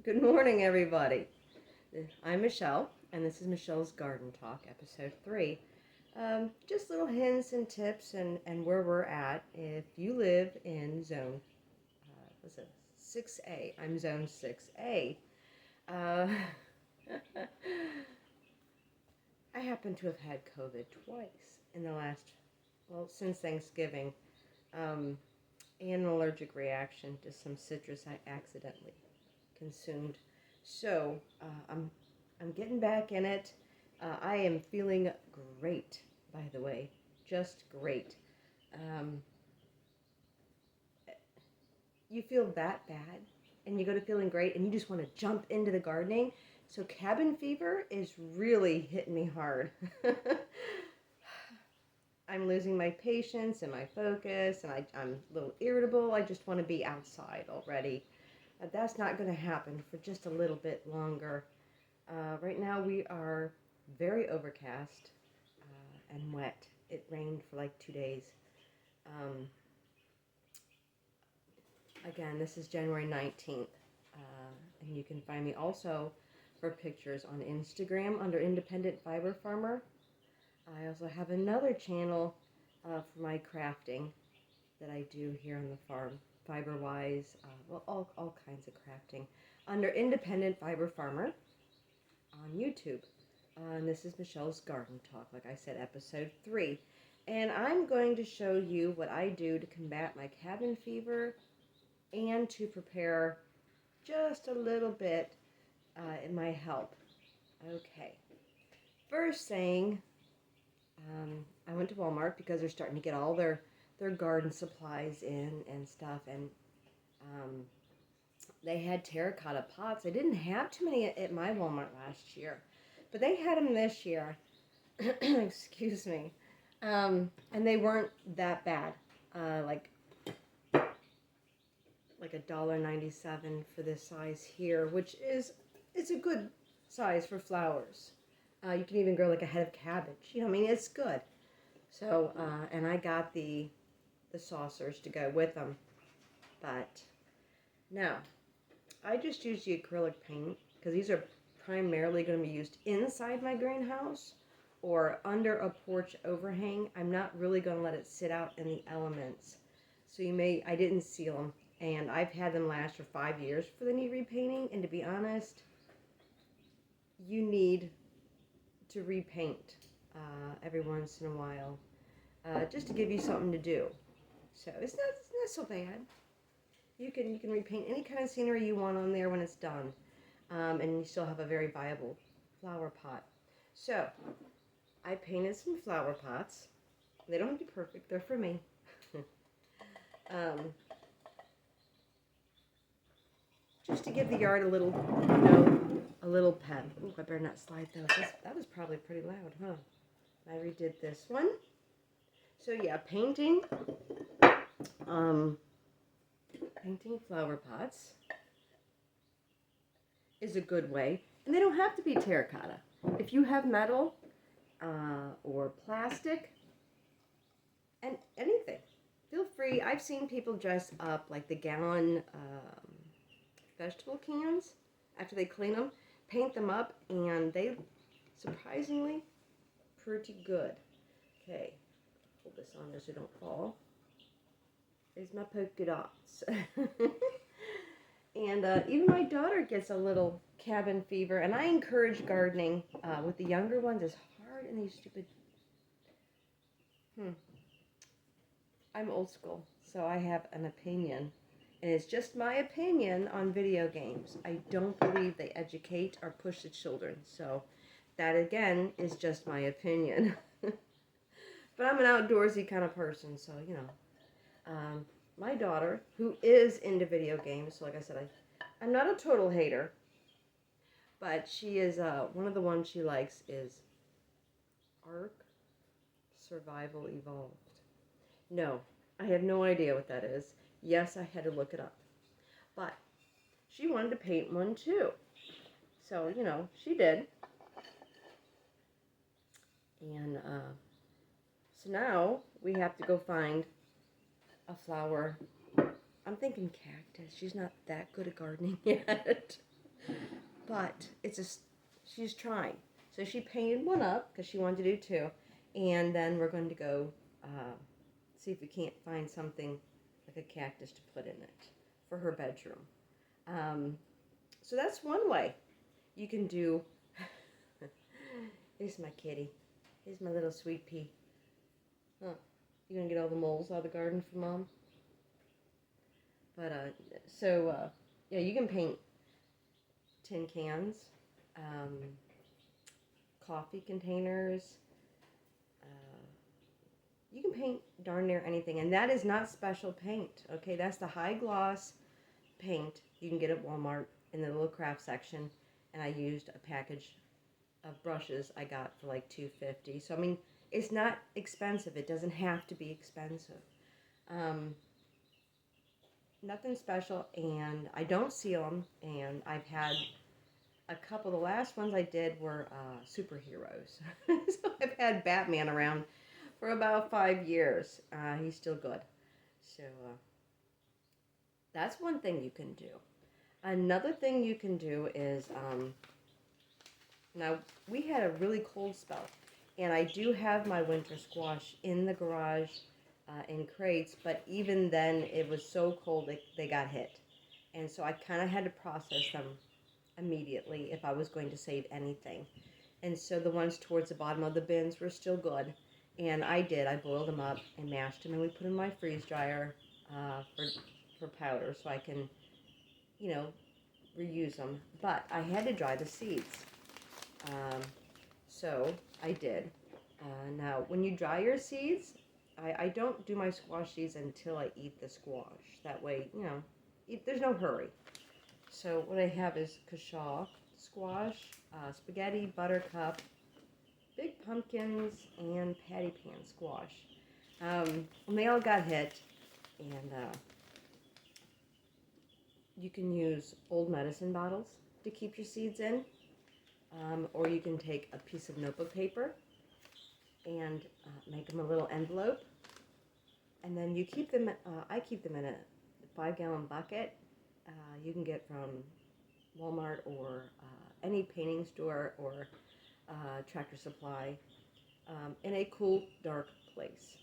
Good morning, everybody. I'm Michelle, and this is Michelle's Garden Talk, episode 3. Just little hints and tips and where we're at. If you live in zone, what's it, 6A, I'm zone 6A. Uh, I happen to have had COVID twice in the last, since Thanksgiving, um, and an allergic reaction to some citrus I accidentally consumed. So I'm getting back in it. I am feeling great, by the way, just great. Um, you feel that bad, and you go to feeling great, and you just want to jump into the gardening. So cabin fever is really hitting me hard. I'm losing my patience and my focus, and I'm a little irritable. I just want to be outside already. That's not going to happen for just a little bit longer. Right now we are very overcast and wet. It rained for like 2 days. Um, again, this is January 19th. And you can find me also for pictures on Instagram under Independent Fiber Farmer. I also have another channel for my crafting that I do here on the farm, fiber-wise, all kinds of crafting, under Independent Fiber Farmer on YouTube. And this is Michelle's Garden Talk, like I said, episode 3. And I'm going to show you what I do to combat my cabin fever and to prepare just a little bit in my help. Okay. First thing, I went to Walmart because they're starting to get all their garden supplies in and stuff. And um, they had terracotta pots. They didn't have too many at my Walmart last year, but they had them this year. Excuse me. And they weren't that bad. Like $1.97 for this size here, which is it's a good size for flowers. You can even grow like a head of cabbage. I mean, it's good. So, and I got the saucers to go with them. But now, I just used the acrylic paint because these are primarily going to be used inside my greenhouse or under a porch overhang. I'm not really going to let it sit out in the elements. So I didn't seal them, and I've had them last for 5 years for the need repainting, and to be honest, you need to repaint every once in a while just to give you something to do. So it's not so bad. You can repaint any kind of scenery you want on there when it's done, and you still have a very viable flower pot. So I painted some flower pots. They don't have to be perfect; they're for me. um, just to give the yard a little, a little pep. Ooh, I better not slide those. That was probably pretty loud, huh? I redid this one. So yeah, painting flower pots is a good way. And they don't have to be terracotta. If you have metal or plastic and anything, feel free. I've seen people dress up like the gallon vegetable cans after they clean them, paint them up, and they surprisingly pretty good. Okay, hold this on so they don't fall. There's my polka dots. And even my daughter gets a little cabin fever, and I encourage gardening with the younger ones. It's hard in these stupid. I'm old school, so I have an opinion, and it's just my opinion on video games. I don't believe they educate or push the children, so that again is just my opinion. But I'm an outdoorsy kind of person, so my daughter, who is into video games, so like I said, I'm not a total hater, but she is, one of the ones she likes is Ark Survival Evolved. No, I have no idea what that is. Yes, I had to look it up. But she wanted to paint one too. So, she did. And so now we have to go find a flower. I'm thinking cactus. She's not that good at gardening yet. But she's trying. So she painted one up because she wanted to do two, and then we're going to go see if we can't find something like a cactus to put in it for her bedroom. So that's one way you can do. Here's my kitty. Here's my little sweet pea. Huh. You gonna get all the moles out of the garden for Mom? But yeah, you can paint tin cans, um, coffee containers. Uh, you can paint darn near anything, and that is not special paint. Okay, that's the high gloss paint you can get at Walmart in the little craft section. And I used a package of brushes I got for like $2.50. So I mean, it's not expensive. It doesn't have to be expensive. Nothing special, and I don't seal them. And I've had a couple. The last ones I did were superheroes. So I've had Batman around for about 5 years. He's still good. So that's one thing you can do. Another thing you can do is now we had a really cold spell, and I do have my winter squash in the garage in crates, but even then it was so cold they got hit. And so I kind of had to process them immediately if I was going to save anything. And so the ones towards the bottom of the bins were still good. And I boiled them up and mashed them, and we put them in my freeze dryer for powder so I can, reuse them. But I had to dry the seeds. So I did. Now, when you dry your seeds, I don't do my squash seeds until I eat the squash. That way, there's no hurry. So what I have is kashaw squash, spaghetti, buttercup, big pumpkins, and patty pan squash. And they all got hit, and you can use old medicine bottles to keep your seeds in, or you can take a piece of notebook paper and make them a little envelope, and then you keep them. I keep them in a 5-gallon bucket. You can get from Walmart or any painting store or Tractor Supply, in a cool, dark place.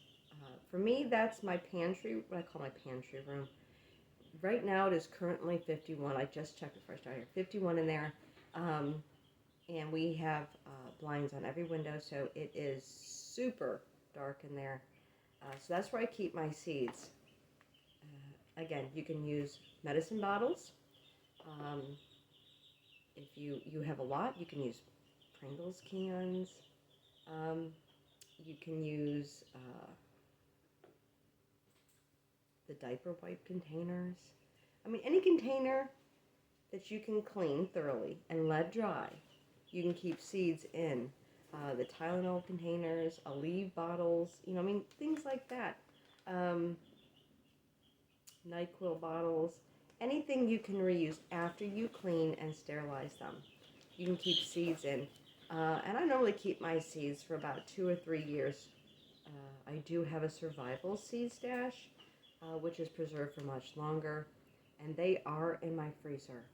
For me, that's my pantry, what I call my pantry room. Right now, it is currently 51. I just checked before I started here. 51 in there. And we have blinds on every window, so it is super dark in there. So that's where I keep my seeds. Again, you can use medicine bottles. If you have a lot, you can use Pringles cans. You can use the diaper wipe containers. I mean, any container that you can clean thoroughly and let dry, you can keep seeds in. The Tylenol containers, Aleve bottles, things like that. NyQuil bottles, anything you can reuse after you clean and sterilize them. You can keep seeds in. And I normally keep my seeds for about 2 or 3 years. I do have a survival seed stash, which is preserved for much longer, and they are in my freezer.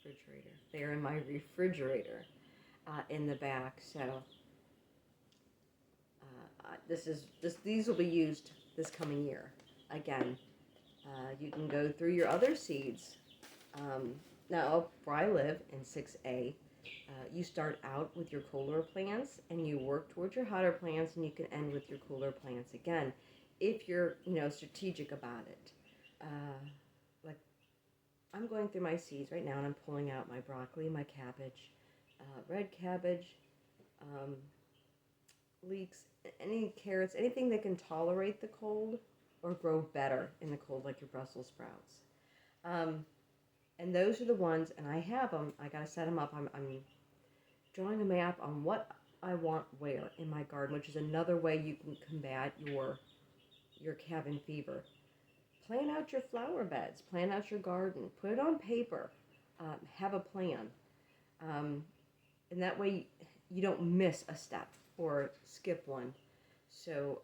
Refrigerator. They are in my refrigerator in the back. So these will be used this coming year. Again, you can go through your other seeds. Now, where I live in 6A, you start out with your cooler plants and you work towards your hotter plants, and you can end with your cooler plants again if you're strategic about it. Like I'm going through my seeds right now, and I'm pulling out my broccoli, my cabbage, red cabbage, leeks, any carrots, anything that can tolerate the cold or grow better in the cold, like your Brussels sprouts. And those are the ones, and I have them. I gotta set them up. I'm drawing a map on what I want where in my garden, which is another way you can combat your cabin fever. Plan out your flower beds. Plan out your garden. Put it on paper. Have a plan, and that way you don't miss a step or skip one. So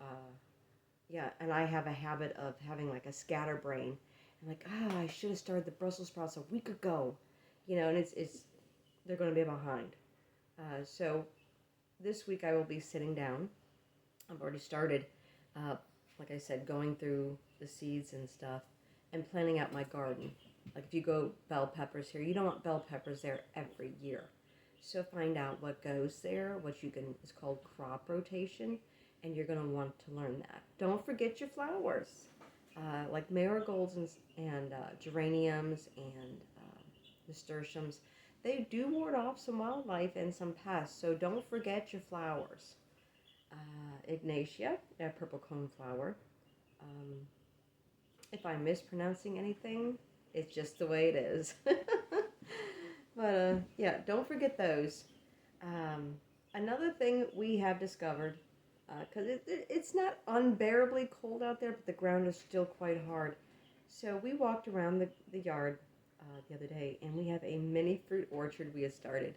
yeah, and I have a habit of having like a scatterbrain, I'm like, I should have started the Brussels sprouts a week ago, and it's they're going to be behind. So this week I will be sitting down. I've already started, uh, like I said, going through the seeds and stuff and planning out my garden. Like if you go bell peppers here, you don't want bell peppers there every year. So find out what goes there, what you can, it's called crop rotation, and you're going to want to learn that. Don't forget your flowers, like marigolds and geraniums and nasturtiums. They do ward off some wildlife and some pests, so don't forget your flowers. Ignatia, a purple coneflower. Um, if I'm mispronouncing anything, it's just the way it is. But yeah, don't forget those. Um, Another thing we have discovered, because it's not unbearably cold out there, but the ground is still quite hard. So we walked around the yard the other day, and we have a mini fruit orchard we have started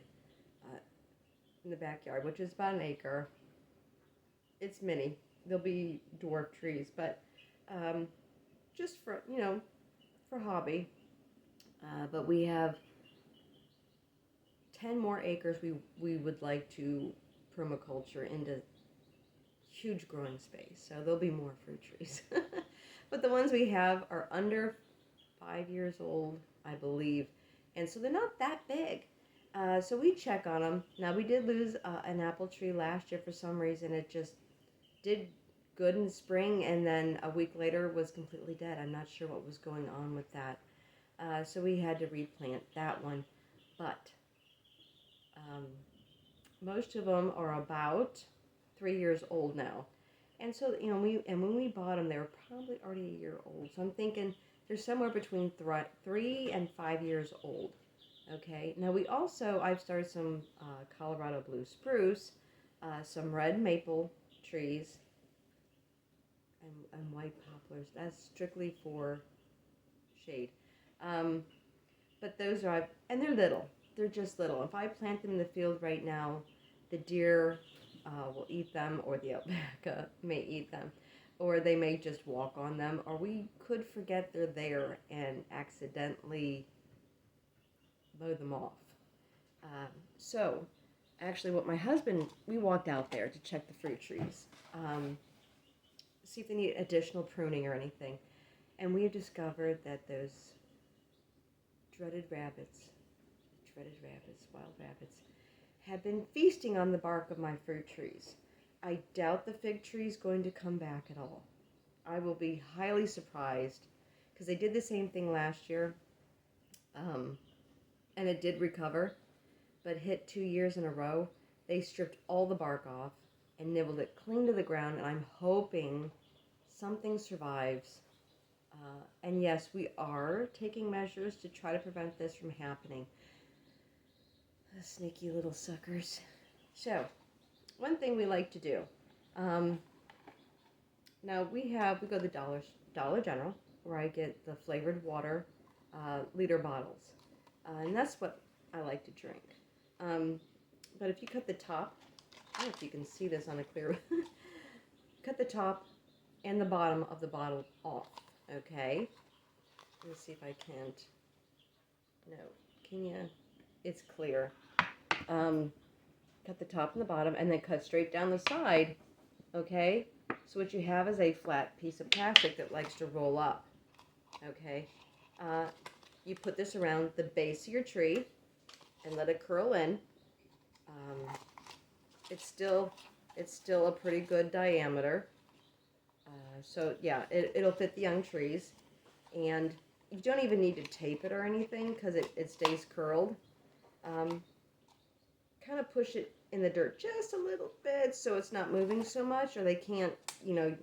in the backyard, which is about an acre. It's mini. There'll be dwarf trees, but um, just for for hobby. But we have 10 more acres we would like to permaculture into huge growing space. So there'll be more fruit trees. But the ones we have are under 5 years old, I believe. And so they're not that big. So we check on them. Now we did lose an apple tree last year for some reason. It just did good in spring and then a week later was completely dead. I'm not sure what was going on with that. So we had to replant that one. But um, most of them are about 3 years old now. And so, when we bought them, they were probably already a year old. So I'm thinking they're somewhere between 3 and 5 years old. Okay. Now I've started some Colorado blue spruce, some red maple trees, and white poplars. That's strictly for shade. Um, but and they're little. They're just little. If I plant them in the field right now, the deer will eat them, or the alpaca may eat them, or they may just walk on them, or we could forget they're there and accidentally mow them off. So, actually, we walked out there to check the fruit trees, see if they need additional pruning or anything, and we have discovered that those dreaded rabbits, wild rabbits, have been feasting on the bark of my fruit trees. I doubt the fig tree is going to come back at all. I will be highly surprised because they did the same thing last year, and it did recover, but hit 2 years in a row. They stripped all the bark off and nibbled it clean to the ground, and I'm hoping something survives. And yes, we are taking measures to try to prevent this from happening. The sneaky little suckers. So, one thing we like to do. Now we go to the Dollar General, where I get the flavored water liter bottles, and that's what I like to drink. But if you cut the top, I don't know if you can see this on a clear. Cut the top and the bottom of the bottle off. Okay. Let's see if I can't. No, can you? It's clear. Cut the top and the bottom, and then cut straight down the side. Okay. So what you have is a flat piece of plastic that likes to roll up. Okay. You put this around the base of your tree and let it curl in. It's still a pretty good diameter. So yeah, it'll fit the young trees, and you don't even need to tape it or anything because it stays curled. Kind of push it in the dirt just a little bit so it's not moving so much, or they can't, I know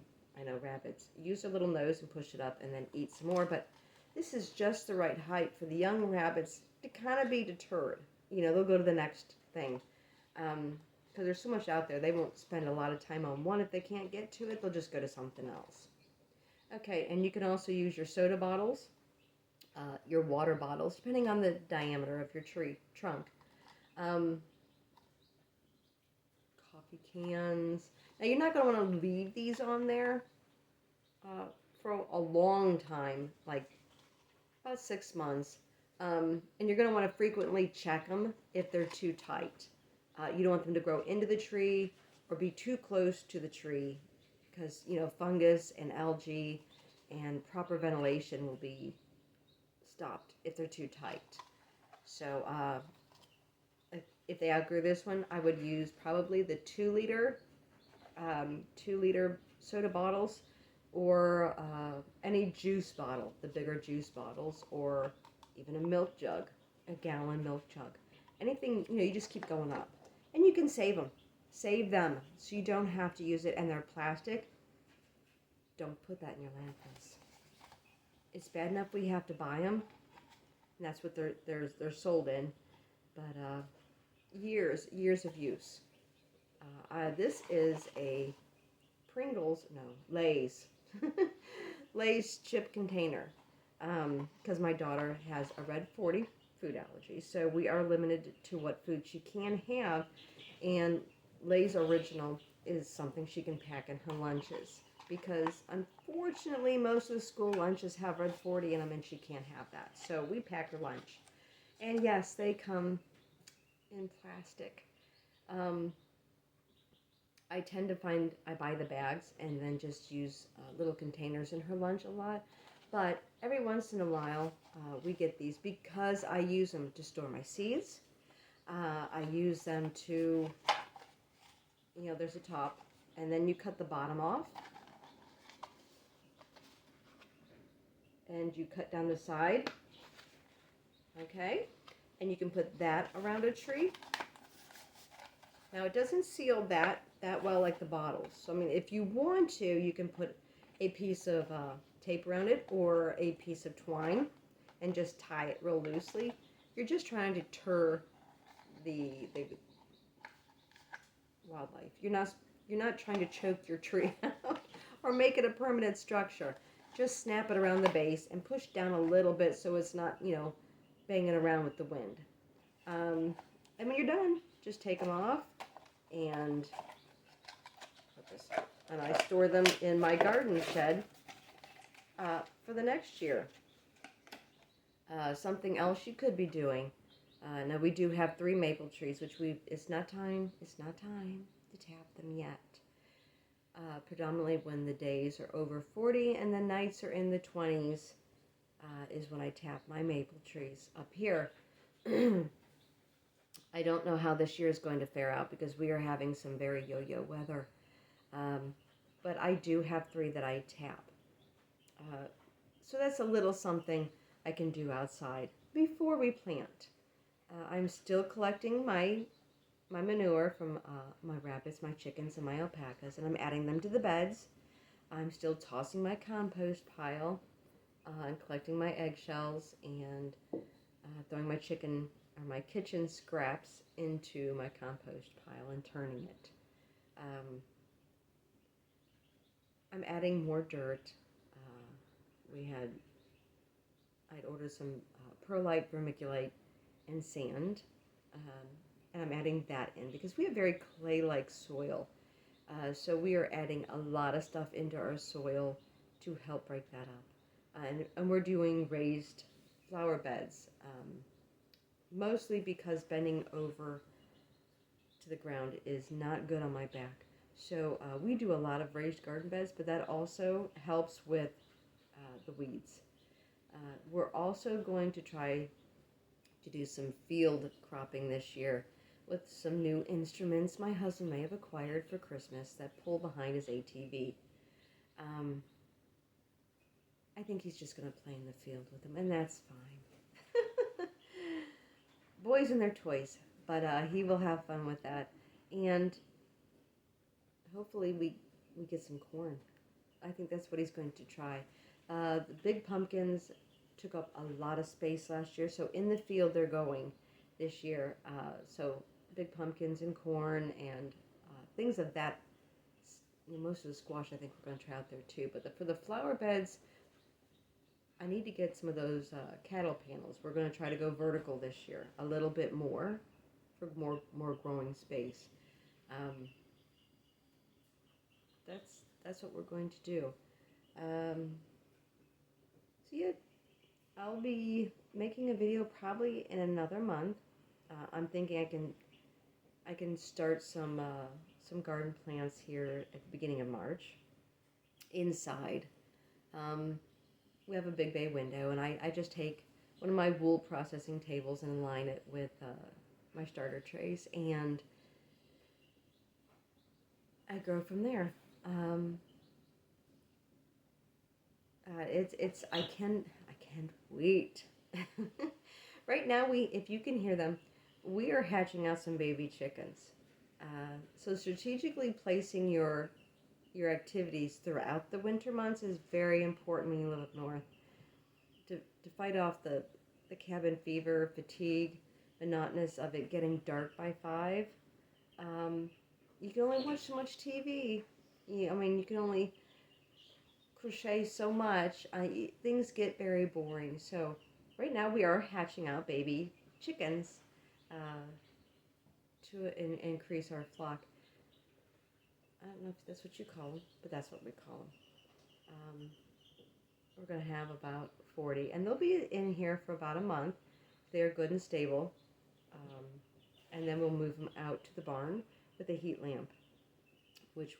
rabbits use their little nose and push it up and then eat some more, but this is just the right height for the young rabbits to kind of be deterred. They'll go to the next thing. Because there's so much out there, they won't spend a lot of time on one. If they can't get to it, they'll just go to something else. Okay, and you can also use your soda bottles, your water bottles, depending on the diameter of your tree trunk. Coffee cans. Now, you're not going to want to leave these on there for a long time, like about 6 months. And you're going to want to frequently check them if they're too tight. You don't want them to grow into the tree or be too close to the tree because, fungus and algae and proper ventilation will be stopped if they're too tight. So if they outgrew this one, I would use probably the 2 liter 2 liter soda bottles, or any juice bottle, the bigger juice bottles, or even a milk jug, a gallon milk jug. Anything, you just keep going up. And you can save them. Save them so you don't have to use it, and they're plastic. Don't put that in your landfills. It's bad enough we have to buy them, and that's what they're sold in. But years of use. This is a Lay's. Lay's chip container. Because my daughter has a red 40 food allergy. So we are limited to what food she can have. And Lay's Original is something she can pack in her lunches. Because unfortunately, most of the school lunches have red 40 in them, and she can't have that. So we pack her lunch. And yes, they come in plastic. I tend to find I buy the bags and then just use little containers in her lunch a lot. But every once in a while, we get these because I use them to store my seeds. I use them to, there's a top, and then you cut the bottom off. And you cut down the side. Okay? And you can put that around a tree. Now it doesn't seal that well like the bottles. So I mean, if you want to, you can put a piece of tape around it or a piece of twine and just tie it real loosely. You're just trying to deter the wildlife. You're not trying to choke your tree out or make it a permanent structure. Just snap it around the base and push down a little bit so it's not, banging around with the wind. And when you're done, just take them off and put this. And I store them in my garden shed for the next year. Something else you could be doing. Now we do have 3 maple trees, which it's not time to tap them yet. Predominantly when the days are over 40 and the nights are in the 20s is when I tap my maple trees up here. I don't know how this year is going to fare out because we are having some very yo-yo weather. But I do have 3 that I tap. So that's a little something I can do outside before we plant. I'm still collecting my manure from my rabbits, my chickens, and my alpacas, and I'm adding them to the beds. I'm still tossing my compost pile and collecting my eggshells and throwing my kitchen scraps into my compost pile and turning it. I'm adding more dirt. I'd ordered some perlite, vermiculite, and sand. And I'm adding that in because we have very clay-like soil. So we are adding a lot of stuff into our soil to help break that up. And we're doing raised flower beds, mostly because bending over to the ground is not good on my back. So we do a lot of raised garden beds, but that also helps with the weeds. We're also going to try to do some field cropping this year with some new instruments my husband may have acquired for Christmas that pull behind his ATV. I think he's just going to play in the field with them, and that's fine. Boys and their toys, but he will have fun with that. And hopefully we get some corn. I think that's what he's going to try. The big pumpkins took up a lot of space last year, so in the field they're going this year. So big pumpkins and corn and things of that. Most of the squash I think we're going to try out there too. But for the flower beds, I need to get some of those cattle panels. We're going to try to go vertical this year a little bit more for more growing space. That's what we're going to do. So yeah, I'll be making a video probably in another month. I'm thinking I can start some garden plants here at the beginning of March inside. We have a big bay window, and I just take one of my wool processing tables and line it with my starter trays, and I grow from there. I can't wait. Right now, if you can hear them, we are hatching out some baby chickens. So strategically placing your activities throughout the winter months is very important when you live up north. To fight off the cabin fever, fatigue, monotonous of it getting dark by 5. You can only watch so much TV. I mean, you can only crochet so much. Things get very boring. So right now we are hatching out baby chickens to increase our flock. I don't know if that's what you call them, but that's what we call them. We're going to have about 40, and they'll be in here for about a month. They're good and stable, and then we'll move them out to the barn with a heat lamp, which,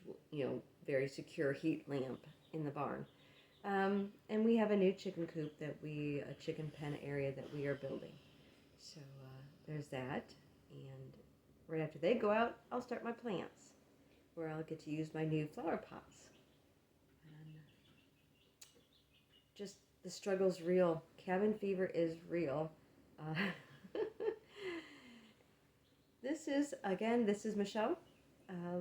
very secure heat lamp in the barn. And we have a new chicken coop a chicken pen area that we are building. So there's that, and right after they go out, I'll start my plants, where I'll get to use my new flower pots. Just the struggle's real. Cabin fever is real. This is Michelle.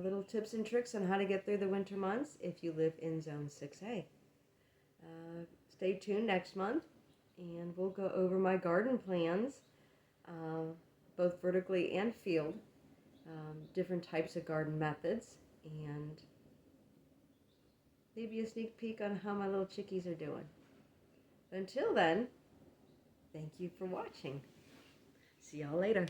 Little tips and tricks on how to get through the winter months if you live in Zone 6A. Stay tuned next month, and we'll go over my garden plans, both vertically and field, different types of garden methods, and maybe a sneak peek on how my little chickies are doing. Until then, thank you for watching. See y'all later.